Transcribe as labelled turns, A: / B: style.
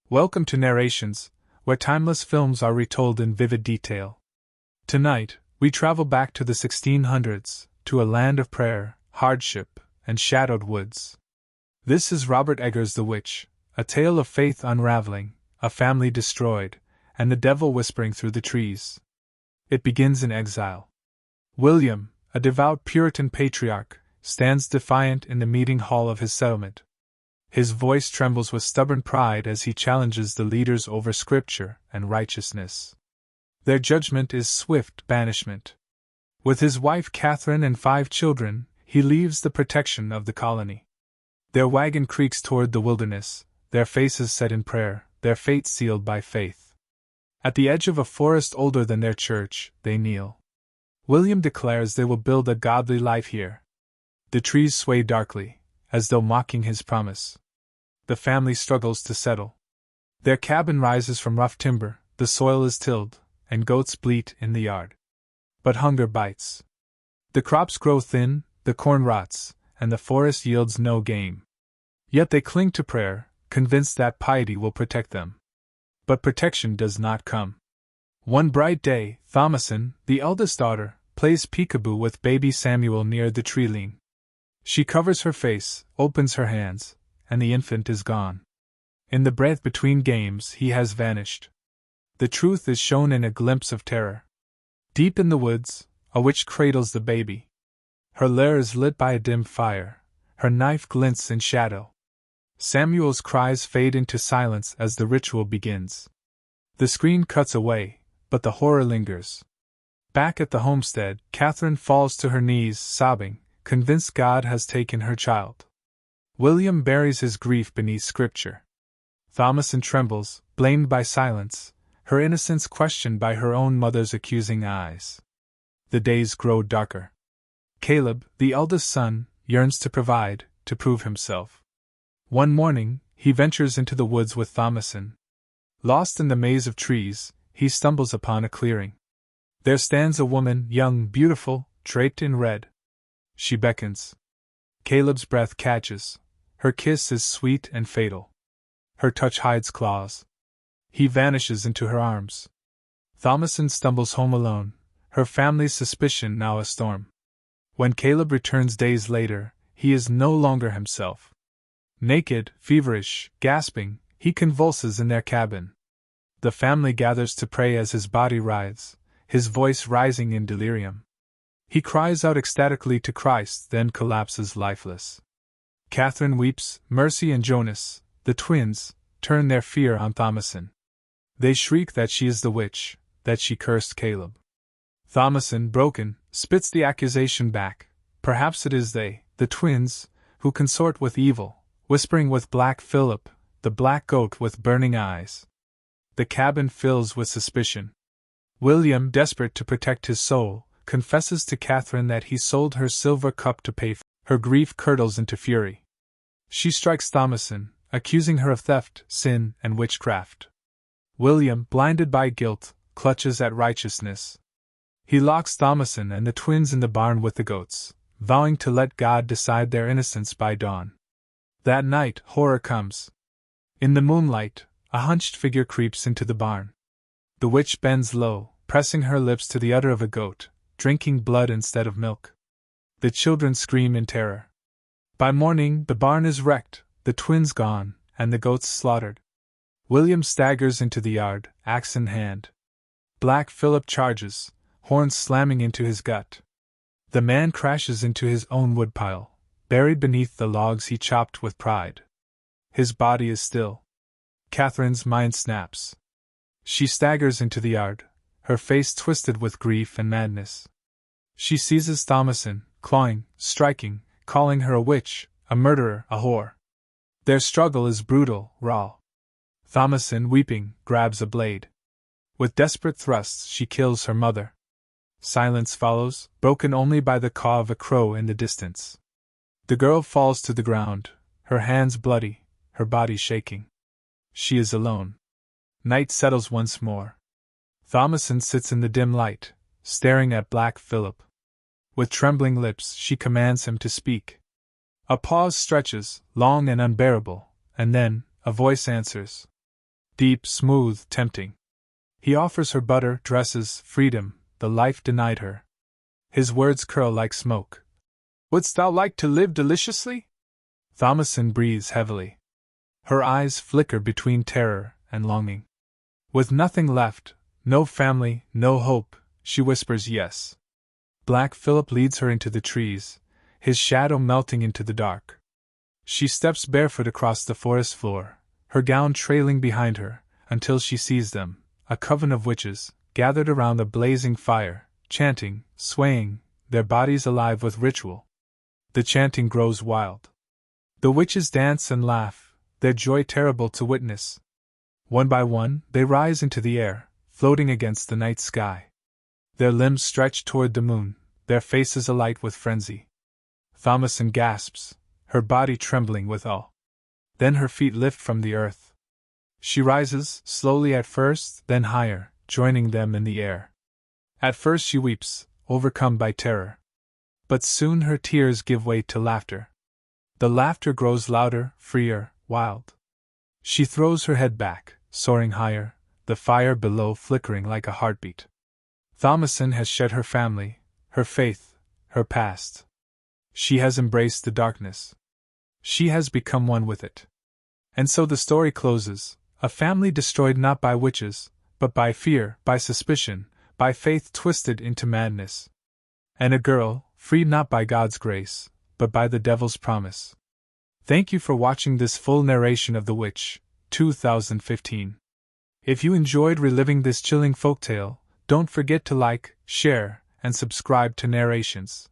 A: Welcome to Narrations, where timeless films are retold in vivid detail. Tonight, we travel back to the 1600s, to a land of prayer, hardship, and shadowed woods. This is Robert Eggers' The Witch, a tale of faith unraveling, a family destroyed, and the devil whispering through the trees. It begins in exile. William, a devout Puritan patriarch, stands defiant in the meeting hall of his settlement. His voice trembles with stubborn pride as he challenges the leaders over scripture and righteousness. Their judgment is swift banishment. With his wife Catherine and 5 children, he leaves the protection of the colony. Their wagon creaks toward the wilderness, their faces set in prayer, their fate sealed by faith. At the edge of a forest older than their church, they kneel. William declares they will build a godly life here. The trees sway darkly, as though mocking his promise. The family struggles to settle. Their cabin rises from rough timber, the soil is tilled, and goats bleat in the yard. But hunger bites. The crops grow thin, the corn rots, and the forest yields no game. Yet they cling to prayer, convinced that piety will protect them. But protection does not come. One bright day, Thomasin, the eldest daughter, plays peekaboo with baby Samuel near the tree-line. She covers her face, opens her hands, and the infant is gone. In the breath between games, he has vanished. The truth is shown in a glimpse of terror. Deep in the woods, a witch cradles the baby. Her lair is lit by a dim fire. Her knife glints in shadow. Samuel's cries fade into silence as the ritual begins. The screen cuts away, but the horror lingers. Back at the homestead, Catherine falls to her knees, sobbing, convinced God has taken her child. William buries his grief beneath scripture. Thomasin trembles, blamed by silence, her innocence questioned by her own mother's accusing eyes. The days grow darker. Caleb, the eldest son, yearns to provide, to prove himself. One morning, he ventures into the woods with Thomasin. Lost in the maze of trees, he stumbles upon a clearing. There stands a woman, young, beautiful, draped in red. She beckons. Caleb's breath catches. Her kiss is sweet and fatal. Her touch hides claws. He vanishes into her arms. Thomasin stumbles home alone, her family's suspicion now a storm. When Caleb returns days later, he is no longer himself. Naked, feverish, gasping, he convulses in their cabin. The family gathers to pray as his body writhes, his voice rising in delirium. He cries out ecstatically to Christ, then collapses lifeless. Catherine weeps, Mercy and Jonas, the twins, turn their fear on Thomasin. They shriek that she is the witch, that she cursed Caleb. Thomasin, broken, spits the accusation back. Perhaps it is they, the twins, who consort with evil, whispering with Black Phillip, the black goat with burning eyes. The cabin fills with suspicion. William, desperate to protect his soul, confesses to Catherine that he sold her silver cup to pay for. Her grief curdles into fury. She strikes Thomasin, accusing her of theft, sin, and witchcraft. William, blinded by guilt, clutches at righteousness. He locks Thomasin and the twins in the barn with the goats, vowing to let God decide their innocence by dawn. That night, horror comes. In the moonlight, a hunched figure creeps into the barn. The witch bends low, pressing her lips to the udder of a goat, drinking blood instead of milk. The children scream in terror. By morning, the barn is wrecked, the twins gone, and the goats slaughtered. William staggers into the yard, axe in hand. Black Phillip charges, horns slamming into his gut. The man crashes into his own woodpile, buried beneath the logs he chopped with pride. His body is still. Catherine's mind snaps. She staggers into the yard, her face twisted with grief and madness. She seizes Thomasin, clawing, striking, calling her a witch, a murderer, a whore. Their struggle is brutal, raw. Thomasin, weeping, grabs a blade. With desperate thrusts, she kills her mother. Silence follows, broken only by the caw of a crow in the distance. The girl falls to the ground, her hands bloody, her body shaking. She is alone. Night settles once more. Thomasin sits in the dim light, staring at Black Phillip. With trembling lips, she commands him to speak. A pause stretches, long and unbearable, and then, a voice answers. Deep, smooth, tempting. He offers her butter, dresses, freedom, the life denied her. His words curl like smoke. Wouldst thou like to live deliciously? Thomasin breathes heavily. Her eyes flicker between terror and longing. With nothing left, no family, no hope, she whispers yes. Black Phillip leads her into the trees, his shadow melting into the dark. She steps barefoot across the forest floor, her gown trailing behind her, until she sees them, a coven of witches, gathered around a blazing fire, chanting, swaying, their bodies alive with ritual. The chanting grows wild. The witches dance and laugh, their joy terrible to witness. One by one, they rise into the air, floating against the night sky. Their limbs stretch toward the moon, their faces alight with frenzy. Thomasin gasps, her body trembling with awe. Then her feet lift from the earth. She rises, slowly at first, then higher, joining them in the air. At first she weeps, overcome by terror. But soon her tears give way to laughter. The laughter grows louder, freer, wild. She throws her head back, soaring higher, the fire below flickering like a heartbeat. Thomasin has shed her family, her faith, her past. She has embraced the darkness. She has become one with it. And so the story closes, a family destroyed not by witches, but by fear, by suspicion, by faith twisted into madness. And a girl, freed not by God's grace, but by the devil's promise. Thank you for watching this full narration of The Witch, 2015. If you enjoyed reliving this chilling folktale, don't forget to like, share, and subscribe to Narrations.